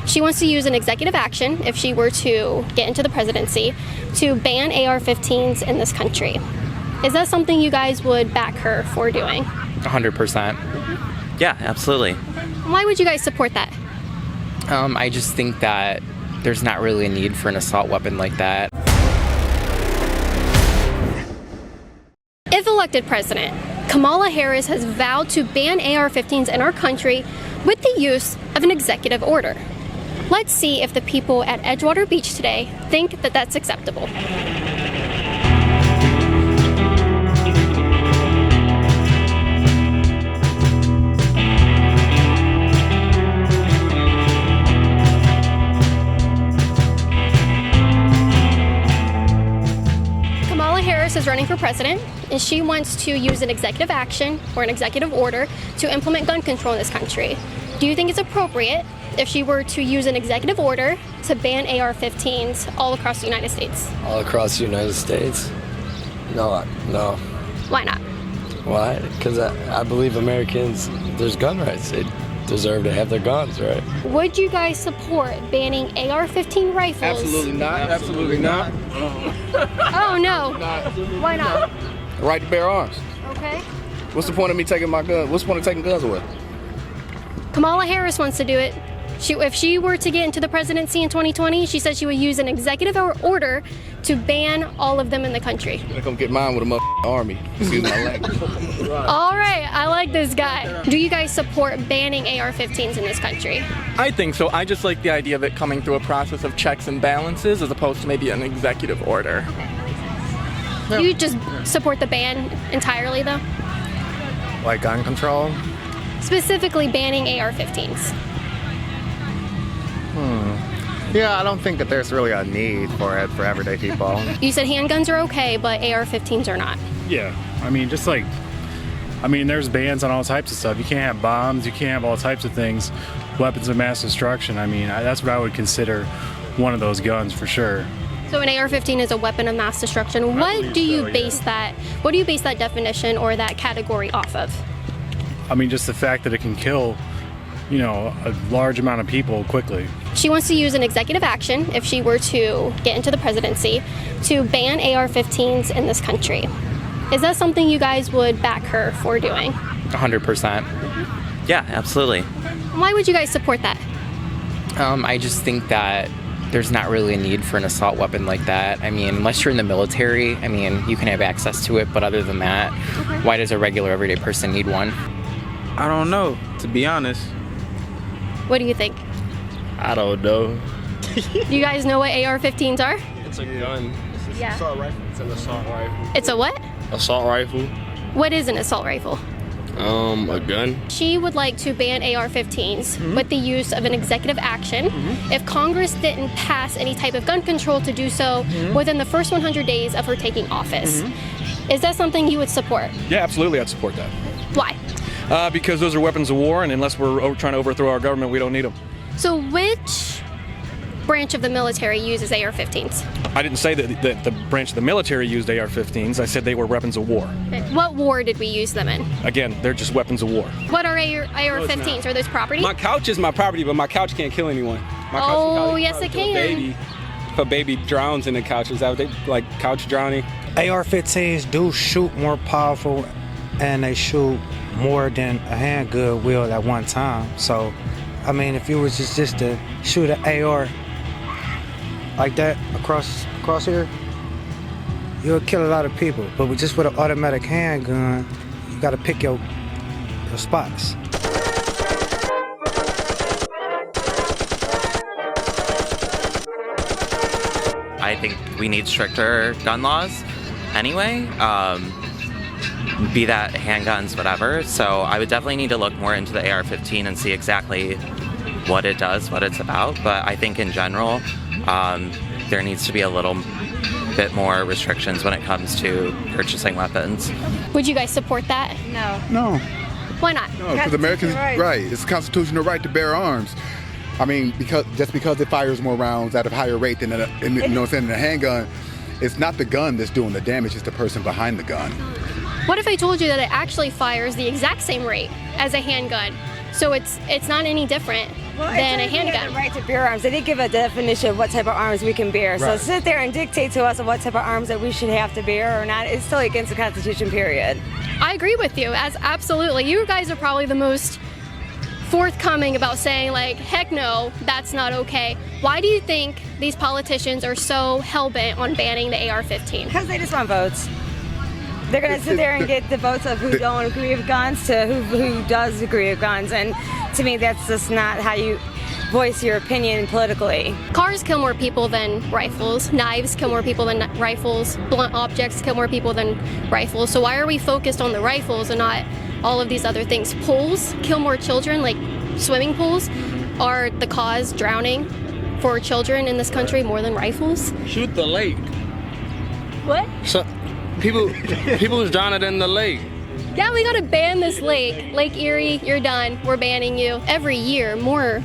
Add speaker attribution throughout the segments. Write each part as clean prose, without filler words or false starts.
Speaker 1: She wants to use an executive action, if she were to get into the presidency, to ban AR-15s in this country. Is that something you guys would back her for doing?
Speaker 2: 100%. Yeah, absolutely.
Speaker 1: Why would you guys support that?
Speaker 2: I just think that there's not really a need for an assault weapon like that.
Speaker 1: If elected president, Kamala Harris has vowed to ban AR-15s in our country with the use of an executive order. Let's see if the people at Edgewater Beach today think that that's acceptable. Kamala Harris is running for president, and she wants to use an executive action or an executive order to implement gun control in this country. Do you think it's appropriate if she were to use an executive order to ban AR-15s all across the United States?
Speaker 3: All across the United States? No.
Speaker 1: Why not?
Speaker 3: Why? Because I believe Americans, there's gun rights. They deserve to have their guns, right?
Speaker 1: Would you guys support banning AR-15 rifles?
Speaker 4: Absolutely not. Absolutely not.
Speaker 1: Oh no. Why not?
Speaker 4: Right to bear arms.
Speaker 1: Okay.
Speaker 4: What's the point of me taking my gun? What's the point of taking guns away?
Speaker 1: Kamala Harris wants to do it. If she were to get into the presidency in 2020, she said she would use an executive order to ban all of them in the country.
Speaker 4: I'm gonna come get mine with a army. Excuse my language.
Speaker 1: All right, I like this guy. Do you guys support banning AR-15s in this country?
Speaker 5: I think so. I just like the idea of it coming through a process of checks and balances as opposed to maybe an executive order.
Speaker 1: Do you just support the ban entirely, though?
Speaker 6: Like gun control?
Speaker 1: Specifically banning AR-15s.
Speaker 6: Yeah, I don't think that there's really a need for it for everyday people.
Speaker 1: You said handguns are okay, but AR-15s are not.
Speaker 7: Yeah, I mean, there's bans on all types of stuff. You can't have bombs, you can't have all types of things, weapons of mass destruction. I mean, that's what I would consider one of those guns for sure.
Speaker 1: So an AR-15 is a weapon of mass destruction. What do you base that definition or that category off of?
Speaker 7: I mean, just the fact that it can kill, a large amount of people quickly.
Speaker 1: She wants to use an executive action, if she were to get into the presidency, to ban AR-15s in this country. Is that something you guys would back her for doing?
Speaker 2: 100%. Yeah, absolutely.
Speaker 1: Why would you guys support that?
Speaker 2: I just think that there's not really a need for an assault weapon like that. I mean, unless you're in the military, I mean, you can have access to it, but other than that, why does a regular everyday person need one?
Speaker 8: I don't know, to be honest.
Speaker 1: What do you think?
Speaker 4: I don't know.
Speaker 1: Do you guys know what AR-15s are?
Speaker 4: It's a gun. It's
Speaker 1: Yeah.
Speaker 4: assault rifle. It's an assault rifle.
Speaker 1: It's a what?
Speaker 4: Assault rifle.
Speaker 1: What is an assault rifle?
Speaker 4: A gun.
Speaker 1: She would like to ban AR-15s with the use of an executive action if Congress didn't pass any type of gun control to do so within the first 100 days of her taking office. Is that something you would support?
Speaker 9: Yeah, absolutely, I'd support that.
Speaker 1: Why?
Speaker 9: Because those are weapons of war, and unless we're trying to overthrow our government, we don't need them.
Speaker 1: So which branch of the military uses AR-15s?
Speaker 9: I didn't say that the branch of the military used AR-15s. I said they were weapons of war.
Speaker 1: What war did we use them in?
Speaker 9: Again, they're just weapons of war.
Speaker 1: What are AR-15s? Are those property?
Speaker 8: My couch is my property, but my couch can't kill anyone. My couch
Speaker 1: Oh, yes, it
Speaker 8: kill a
Speaker 1: can.
Speaker 8: baby. If a baby drowns in the couch, is that what they like couch drowning?
Speaker 10: AR-15s do shoot more powerful, and they shoot more than a handgun will at one time. So, I mean, if you was just to shoot an AR like that across here, you'll kill a lot of people. But just with an automatic handgun, you gotta pick your spots.
Speaker 2: I think we need stricter gun laws anyway, be that handguns, whatever. So I would definitely need to look more into the AR-15 and see exactly what it does, what it's about. But I think in general, there needs to be a little bit more restrictions when it comes to purchasing weapons.
Speaker 1: Would you guys support that?
Speaker 11: No.
Speaker 1: Why not?
Speaker 11: No, because Americans, right, it's a constitutional right to bear arms. I mean, because it fires more rounds at a higher rate than a handgun, it's not the gun that's doing the damage, it's the person behind the gun.
Speaker 1: What if I told you that it actually fires the exact same rate as a handgun? So it's not any different than a handgun.
Speaker 12: The right to bear arms. They didn't give a definition of what type of arms we can bear. So sit there and dictate to us of what type of arms that we should have to bear or not. It's still against the Constitution, period.
Speaker 1: I agree with you, as absolutely. You guys are probably the most forthcoming about saying, like, heck no, that's not okay. Why do you think these politicians are so hell-bent on banning the AR-15?
Speaker 12: Because they just want votes. They're going to sit there and get the votes of who don't agree with guns to who does agree with guns. And to me, that's just not how you voice your opinion politically.
Speaker 1: Cars kill more people than rifles. Knives kill more people than rifles. Blunt objects kill more people than rifles. So why are we focused on the rifles and not all of these other things? Pools kill more children, like swimming pools are the cause drowning for children in this country more than rifles.
Speaker 4: Shoot the lake.
Speaker 1: What?
Speaker 4: So, people's drowning in the lake.
Speaker 1: Yeah, we gotta ban this lake. Lake Erie, you're done. We're banning you. Every year, more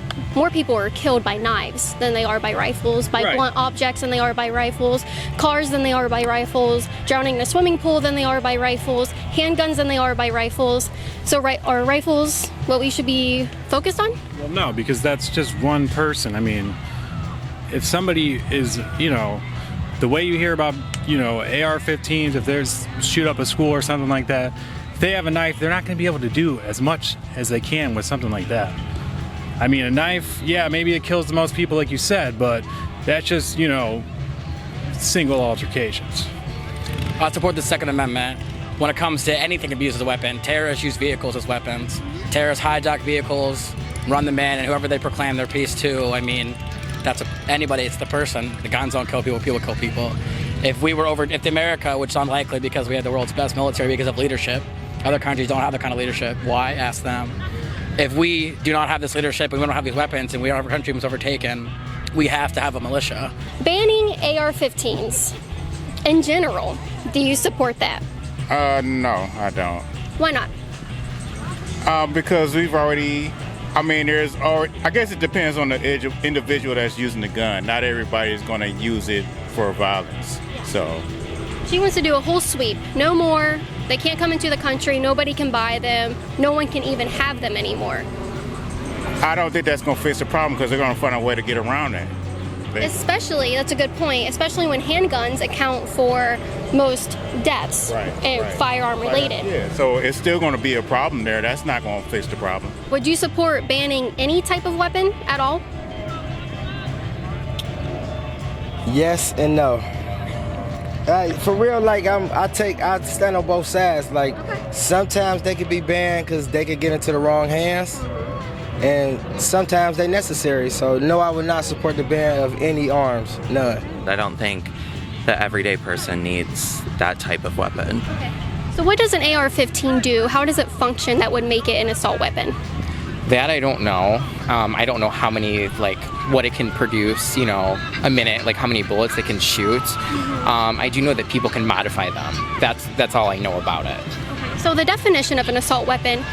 Speaker 1: people are killed by knives than they are by rifles, by blunt objects than they are by rifles, cars than they are by rifles, drowning in a swimming pool than they are by rifles, handguns than they are by rifles. So are rifles what we should be focused on?
Speaker 7: Well, no, because that's just one person. I mean, if somebody is, you know, the way you hear about, you know, AR-15s, if there's shoot up a school or something like that, if they have a knife, they're not going to be able to do as much as they can with something like that. I mean, a knife, yeah, maybe it kills the most people like you said, but that's just, you know, single altercations.
Speaker 13: I support the Second Amendment when it comes to anything abused as a weapon. Terrorists use vehicles as weapons. Terrorists hijack vehicles, run them in, and whoever they proclaim their peace to, I mean, that's anybody, it's the person. The guns don't kill people, people kill people. If America, which is unlikely because we have the world's best military because of leadership, other countries don't have that kind of leadership. Why? Ask them. If we do not have this leadership and we don't have these weapons and our country was overtaken, we have to have a militia.
Speaker 1: Banning AR-15s in general, do you support that?
Speaker 14: No, I don't.
Speaker 1: Why not?
Speaker 14: Because we've already, I mean, I guess it depends on the individual that's using the gun. Not everybody is going to use it for violence, so.
Speaker 1: She wants to do a whole sweep. No more. They can't come into the country. Nobody can buy them. No one can even have them anymore.
Speaker 14: I don't think that's going to fix the problem because they're going to find a way to get around it.
Speaker 1: Especially, that's a good point, especially when handguns account for most deaths and firearm related.
Speaker 14: Yeah, so it's still going to be a problem there. That's not going to fix the problem.
Speaker 1: Would you support banning any type of weapon at all?
Speaker 15: Yes and no. For real, like I stand on both sides. Like sometimes they could be banned because they could get into the wrong hands, and sometimes they're necessary. So no, I would not support the ban of any arms, none.
Speaker 2: I don't think the everyday person needs that type of weapon.
Speaker 1: Okay. So what does an AR-15 do? How does it function that would make it an assault weapon?
Speaker 13: That I don't know. I don't know how many, like, what it can produce, you know, a minute, like how many bullets it can shoot. I do know that people can modify them. That's all I know about it.
Speaker 1: So the definition of an assault weapon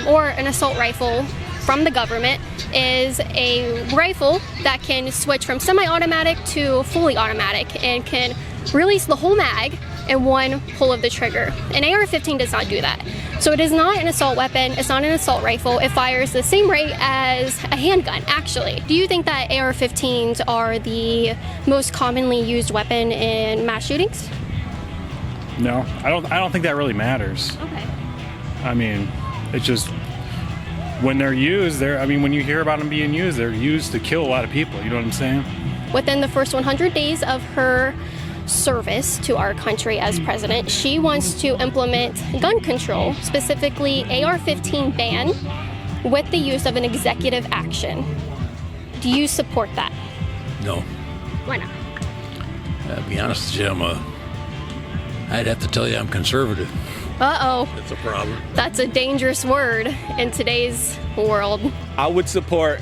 Speaker 1: or an assault rifle from the government is a rifle that can switch from semi-automatic to fully automatic and can release the whole mag in one pull of the trigger. An AR-15 does not do that. So it is not an assault weapon, it's not an assault rifle. It fires the same rate as a handgun, actually. Do you think that AR-15s are the most commonly used weapon in mass shootings?
Speaker 7: No, I don't think that really matters.
Speaker 1: Okay.
Speaker 7: I mean, it's just when they're used, when you hear about them being used, they're used to kill a lot of people, you know what I'm saying?
Speaker 1: Within the first 100 days of her service to our country as president, she wants to implement gun control, specifically AR-15 ban, with the use of an executive action. Do you support that?
Speaker 16: No.
Speaker 1: Why not?
Speaker 16: To be honest with you, I'd have to tell you I'm conservative.
Speaker 1: Uh-oh.
Speaker 16: That's a problem.
Speaker 1: That's a dangerous word in today's world.
Speaker 8: I would support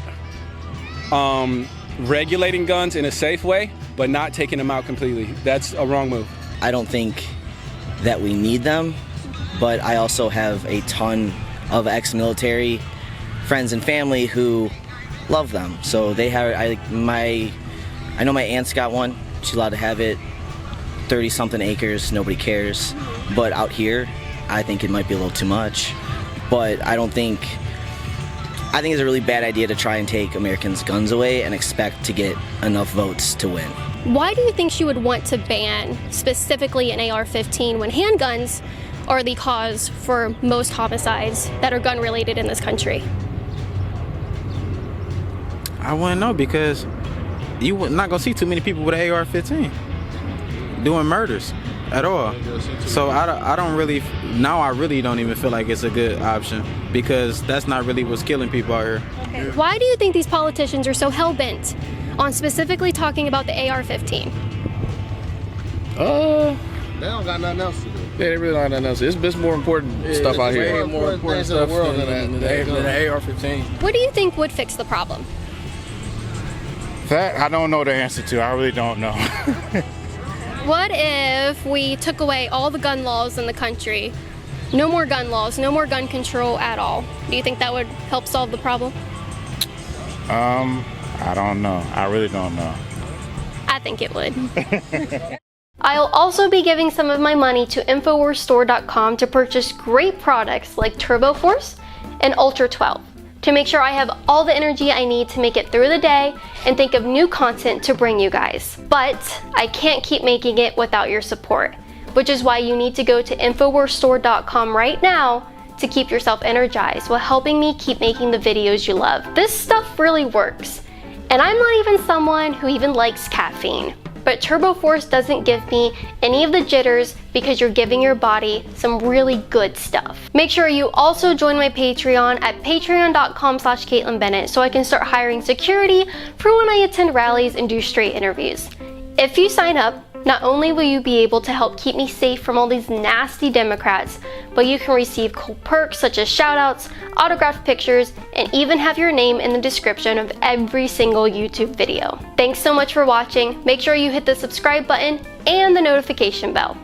Speaker 8: regulating guns in a safe way, but not taking them out completely. That's a wrong move.
Speaker 17: I don't think that we need them, but I also have a ton of ex-military friends and family who love them. So they have, I know my aunt's got one. She's allowed to have it. 30-something acres, nobody cares. But out here, I think it might be a little too much. But I don't think I think it's a really bad idea to try and take Americans' guns away and expect to get enough votes to win.
Speaker 1: Why do you think she would want to ban specifically an AR-15 when handguns are the cause for most homicides that are gun-related in this country?
Speaker 18: I wouldn't know, because you're not gonna see too many people with an AR-15 doing murders at all. So I don't really, now I really don't even feel like it's a good option, because that's not really what's killing people out here.
Speaker 1: Okay. Why do you think these politicians are so hell-bent on specifically talking about the AR-15?
Speaker 4: They don't got nothing else to do. Yeah, they really don't got nothing else. It's more important stuff out here. Way more important stuff in the world than the AR-15.
Speaker 1: What do you think would fix the problem?
Speaker 14: That I don't know the answer to. I really don't know.
Speaker 1: What if we took away all the gun laws in the country? No more gun laws, no more gun control at all. Do you think that would help solve the problem?
Speaker 14: I don't know. I really don't know.
Speaker 1: I think it would. I'll also be giving some of my money to InfoWarsStore.com to purchase great products like Turbo Force and Ultra 12 to make sure I have all the energy I need to make it through the day and think of new content to bring you guys. But I can't keep making it without your support, which is why you need to go to InfoWarsStore.com right now to keep yourself energized while helping me keep making the videos you love. This stuff really works. And I'm not even someone who even likes caffeine. But Turbo Force doesn't give me any of the jitters because you're giving your body some really good stuff. Make sure you also join my Patreon at patreon.com/CaitlinBennett so I can start hiring security for when I attend rallies and do straight interviews. If you sign up, not only will you be able to help keep me safe from all these nasty Democrats, but you can receive cool perks such as shoutouts, autographed pictures, and even have your name in the description of every single YouTube video. Thanks so much for watching. Make sure you hit the subscribe button and the notification bell.